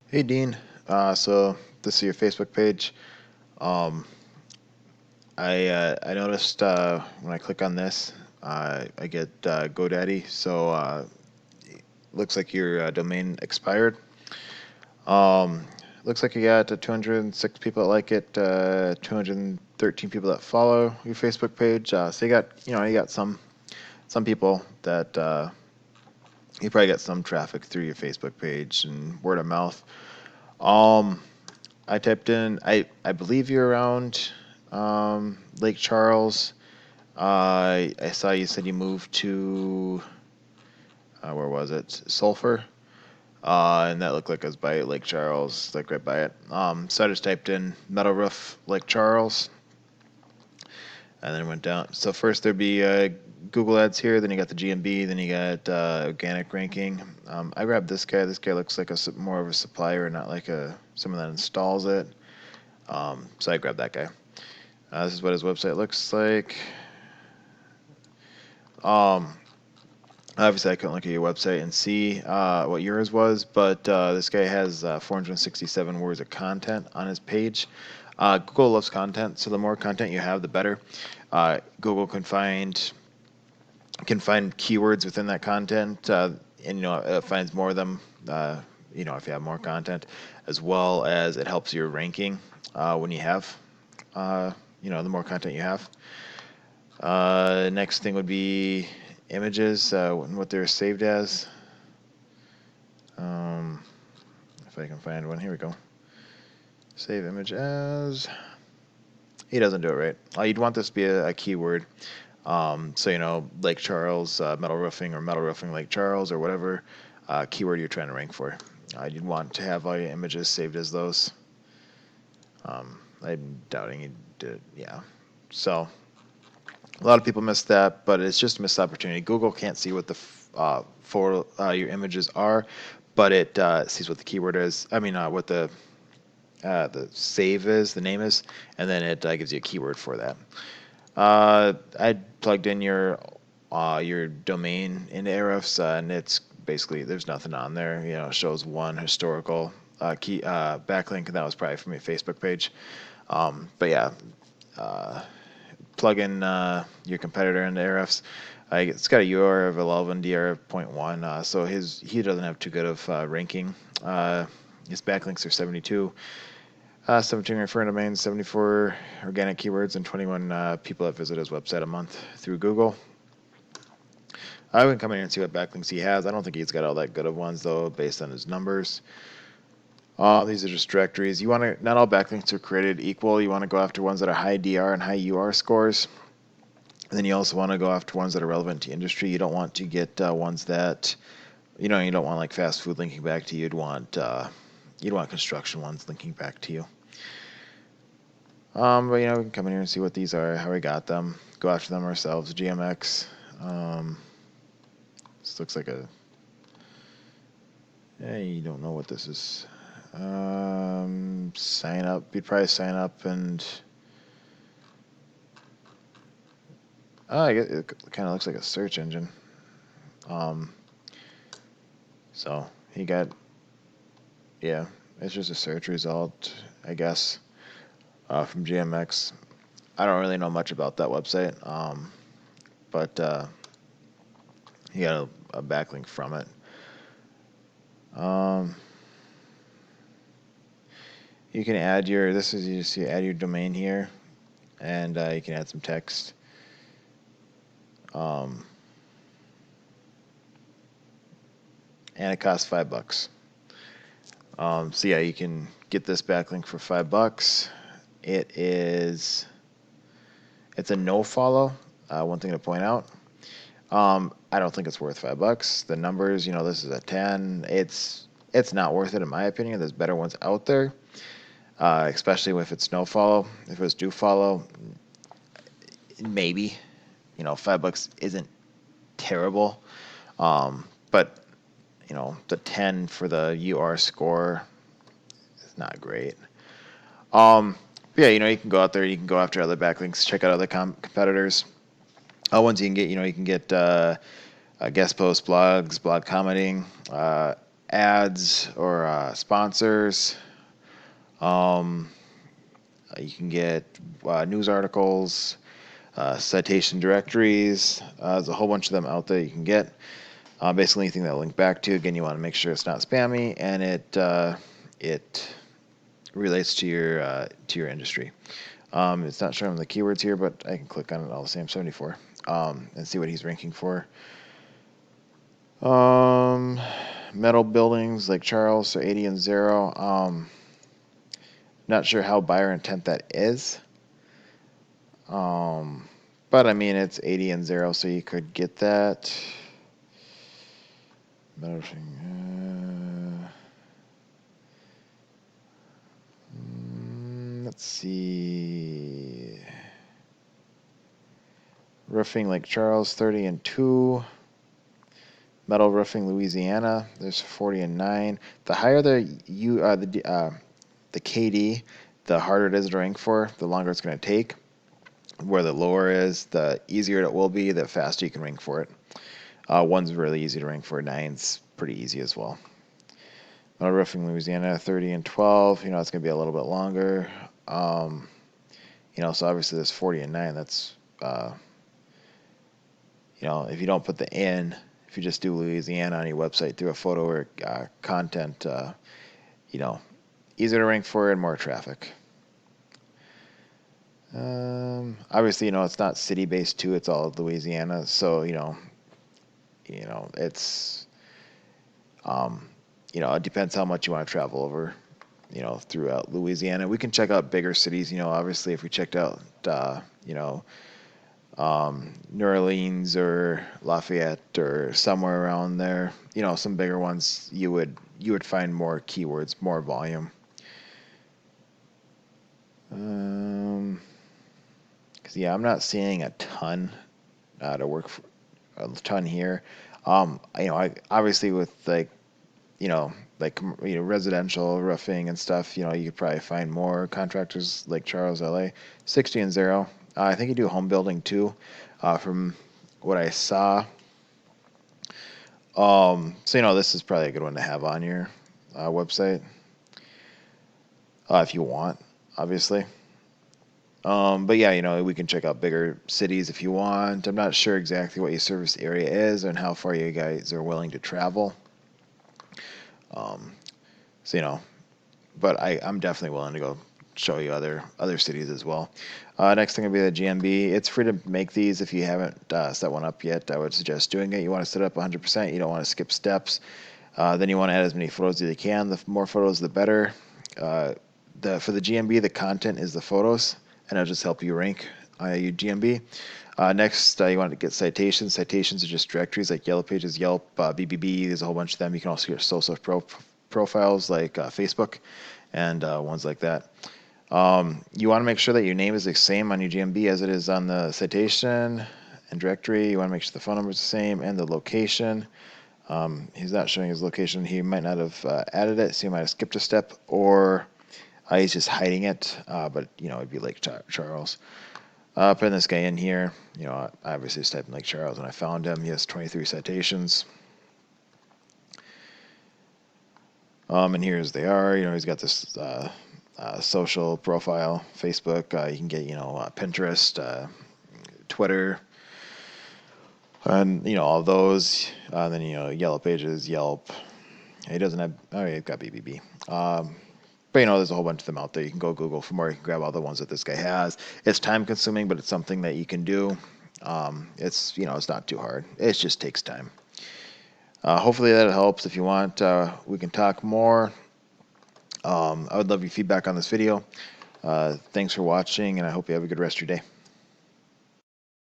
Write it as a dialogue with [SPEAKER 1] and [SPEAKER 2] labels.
[SPEAKER 1] Hey Dean, so this is your Facebook page. Um, I noticed when I click on this, I get GoDaddy. So looks like your domain expired. Um, looks like you got 206 people that like it, 213 people that follow your Facebook page. So you got some people that you probably got some traffic through your Facebook page and word of mouth. Um, I typed in. I believe you're around Lake Charles. I saw you said you moved to where was it? Sulphur. And that looked like it was by Lake Charles, like right by it. So I just typed in Metal Roof Lake Charles, and then went down. So first there'd be Google Ads here, then you got the GMB, then you got organic ranking. I grabbed this guy. This guy looks like more of a supplier, not like someone that installs it. So I grabbed that guy. This is what his website looks like. Um, Obviously, I couldn't look at your website and see what yours was, but this guy has 467 words of content on his page. Google loves content, so the more content you have, the better. Google can find keywords within that content, and it finds more of them. If you have more content, as well as it helps your ranking when you have, the more content you have. Next thing would be images and what they're saved as. Um, if I can find one, here we go. Save image as. He doesn't do it right. You'd want this to be a keyword. So Lake Charles, metal roofing, or metal roofing Lake Charles, or whatever keyword you're trying to rank for. You'd want to have all your images saved as those. I'm doubting he did. Yeah. So a lot of people miss that, but it's just a missed opportunity. Google can't see what the for your images are, but it sees what the keyword is. I mean, what the save is, the name is, and then it gives you a keyword for that. I plugged in your domain into Ahrefs, and it's basically there's nothing on there. It shows one historical key backlink, and that was probably from your Facebook page. But yeah, uh, plug in your competitor into Ahrefs. It's got a UR of 11, DR of 0.1, so he doesn't have too good of ranking. His backlinks are 72. 17 referring domains, 74 organic keywords, and 21 people that visit his website a month through Google. I would come in here and see what backlinks he has. I don't think he's got all that good of ones, though, based on his numbers. These are just directories. Not all backlinks are created equal. You want to go after ones that are high DR and high UR scores. And then you also want to go after ones that are relevant to industry. You don't want to get ones that, you don't want like fast food linking back to you. You'd want construction ones linking back to you. But we can come in here and see what these are, how we got them, go after them ourselves. GMX. This looks like you don't know what this is. Sign up. You'd probably sign up and. I guess it kind of looks like a search engine. So he got, yeah, it's just a search result, I guess, from GMX. I don't really know much about that website, but he got a backlink from it. You can add you add your domain here, and you can add some text. And it costs $5. So yeah, you can get this backlink for $5. It's a no follow. One thing to point out. I don't think it's worth $5. The numbers, this is a 10. It's not worth it in my opinion. There's better ones out there, especially if it's no follow. If it was do follow, maybe, $5 isn't terrible. But the 10 for the UR score is not great. Yeah, you can go out there, you can go after other backlinks, check out other competitors. Ones you can get, you can get guest posts, blogs, blog commenting, ads or sponsors. You can get news articles, citation directories. There's a whole bunch of them out there you can get. Basically, anything that will link back to. Again, you want to make sure it's not spammy and it relates to your industry. It's not showing the keywords here, but I can click on it all the same, 74, and see what he's ranking for. Metal buildings like Charles, so 80 and 0. Not sure how buyer intent that is. But I mean, it's 80 and 0, so you could get that. Let's see. Roofing Lake Charles, 30 and 2. Metal roofing Louisiana, there's 40 and 9. The higher the KD, the harder it is to rank for, the longer it's going to take. Where the lower is, the easier it will be, the faster you can rank for it. One's really easy to rank for. 9's pretty easy as well. Metal roofing Louisiana, 30 and 12. You know, it's going to be a little bit longer. You know, so obviously there's 40 and 9. That's, you know, if you don't put the in, if you just do Louisiana on your website through a photo or content, you know, easier to rank for and more traffic. Obviously, you know, it's not city-based too. It's all Louisiana. So, you know, it's, you know, it depends how much you want to travel over, you know, throughout Louisiana. We can check out bigger cities, you know, obviously if we checked out, you know, New Orleans or Lafayette or somewhere around there, you know, some bigger ones, you would find more keywords, more volume. Cause yeah, I'm not seeing a ton to work for, a ton here. You know, I obviously with like, you know, residential roofing and stuff, you know, you could probably find more contractors like Charles, LA, 60 and 0. I think you do home building too, from what I saw. So, you know, this is probably a good one to have on your website if you want, obviously. But yeah, you know, we can check out bigger cities if you want. I'm not sure exactly what your service area is and how far you guys are willing to travel. So, you know, but I'm definitely willing to go show you other cities as well. Next thing will be the GMB. It's free to make these if you haven't set one up yet. I would suggest doing it. You want to set up 100%. You don't want to skip steps. Then you want to add as many photos as you can. The more photos, the better. For the GMB, the content is the photos, and it'll just help you rank your GMB. Next, you want to get citations. Citations are just directories like Yellow Pages, Yelp, BBB. There's a whole bunch of them. You can also get social profiles like Facebook and ones like that. You want to make sure that your name is the same on your GMB as it is on the citation and directory. You want to make sure the phone number is the same and the location. He's not showing his location. He might not have added it, so he might have skipped a step, or he's just hiding it. But you know, it'd be Lake Charles. Putting this guy in here, you know, I obviously just typed in Lake Charles and I found him. He has 23 citations. And here's they are. You know, he's got this social profile, Facebook. You can get, you know, Pinterest, Twitter, and you know all those. Then you know Yellow Pages, Yelp. He doesn't have. Oh, yeah, he's got BBB. But you know, there's a whole bunch of them out there. You can go Google for more. You can grab all the ones that this guy has. It's time consuming, but it's something that you can do. It's, you know, it's not too hard. It just takes time. Hopefully that helps. If you want, we can talk more. I would love your feedback on this video. Thanks for watching, and I hope you have a good rest of your day.